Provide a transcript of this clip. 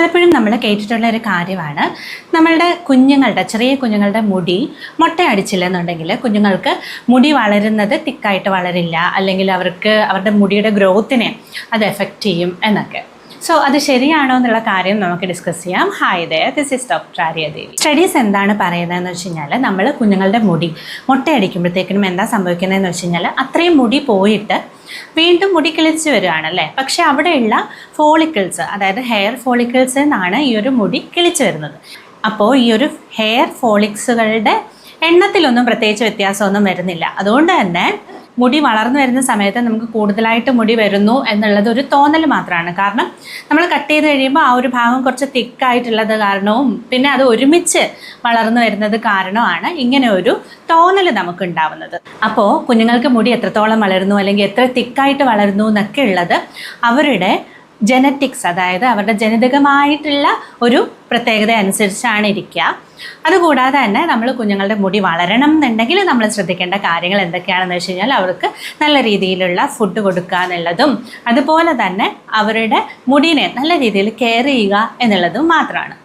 പലപ്പോഴും നമ്മൾ കേട്ടിട്ടുള്ള ഒരു കാര്യമാണ് നമ്മളുടെ ചെറിയ കുഞ്ഞുങ്ങളുടെ മുടി മൊട്ടയടിച്ചില്ലെന്നുണ്ടെങ്കിൽ കുഞ്ഞുങ്ങൾക്ക് മുടി വളരുന്നത് തിക്കായിട്ട് വളരില്ല, അല്ലെങ്കിൽ അവരുടെ മുടിയുടെ ഗ്രോത്തിനെ അത് എഫക്റ്റ് ചെയ്യും എന്നൊക്കെ. സോ അത് ശരിയാണോ എന്നുള്ള കാര്യം നമുക്ക് ഡിസ്കസ് ചെയ്യാം. Hi there, this is doctor Aryadevi. Studies എന്താണ് പറയുന്നതെന്ന് വെച്ച് കഴിഞ്ഞാൽ നമ്മൾ കുഞ്ഞുങ്ങളുടെ മുടി മൊട്ടയടിക്കുമ്പോഴത്തേക്കിനും എന്താ സംഭവിക്കുന്നതെന്ന് വെച്ച് കഴിഞ്ഞാൽ അത്രയും മുടി പോയിട്ട് വീണ്ടും മുടി കിളിച്ച് വരുവാണല്ലേ. പക്ഷെ അവിടെയുള്ള ഫോളിക്കിൾസ്, അതായത് ഹെയർ ഫോളിക്കിൾസ് എന്നാണ് ഈ ഒരു മുടി കിളിച്ച് വരുന്നത്. അപ്പോൾ ഈ ഒരു ഹെയർ ഫോളിക്സുകളുടെ എണ്ണത്തിലൊന്നും പ്രത്യേകിച്ച് വ്യത്യാസമൊന്നും വരുന്നില്ല. അതുകൊണ്ട് തന്നെ മുടി വളർന്നു വരുന്ന സമയത്ത് നമുക്ക് കൂടുതലായിട്ട് മുടി വരുന്നു എന്നുള്ളത് ഒരു തോന്നൽ മാത്രമാണ്. കാരണം നമ്മൾ കട്ട് ചെയ്ത് കഴിയുമ്പോൾ ആ ഒരു ഭാഗം കുറച്ച് തിക്കായിട്ടുള്ളത് കാരണവും പിന്നെ അത് ഒരുമിച്ച് വളർന്നു വരുന്നത് കാരണമാണ് ഇങ്ങനെ ഒരു തോന്നൽ നമുക്ക് ഉണ്ടാവുന്നത്. അപ്പോൾ കുഞ്ഞുങ്ങൾക്ക് മുടി എത്രത്തോളം വളരുന്നു അല്ലെങ്കിൽ എത്ര തിക്കായിട്ട് വളരുന്നു എന്നൊക്കെ ഉള്ളത് അവരുടെ ജനറ്റിക്സ്, അതായത് അവരുടെ ജനിതകമായിട്ടുള്ള ഒരു പ്രത്യേകത അനുസരിച്ചാണ് ഇരിക്കുക. അതുകൂടാതെ തന്നെ നമ്മൾ കുഞ്ഞുങ്ങളുടെ മുടി വളരണം എന്നുണ്ടെങ്കിൽ നമ്മൾ ശ്രദ്ധിക്കേണ്ട കാര്യങ്ങൾ എന്തൊക്കെയാണെന്ന് വെച്ച് കഴിഞ്ഞാൽ അവർക്ക് നല്ല രീതിയിലുള്ള ഫുഡ് കൊടുക്കുക എന്നുള്ളതും അതുപോലെ തന്നെ അവരുടെ മുടിനെ നല്ല രീതിയിൽ കെയർ ചെയ്യുക എന്നുള്ളതും മാത്രമാണ്.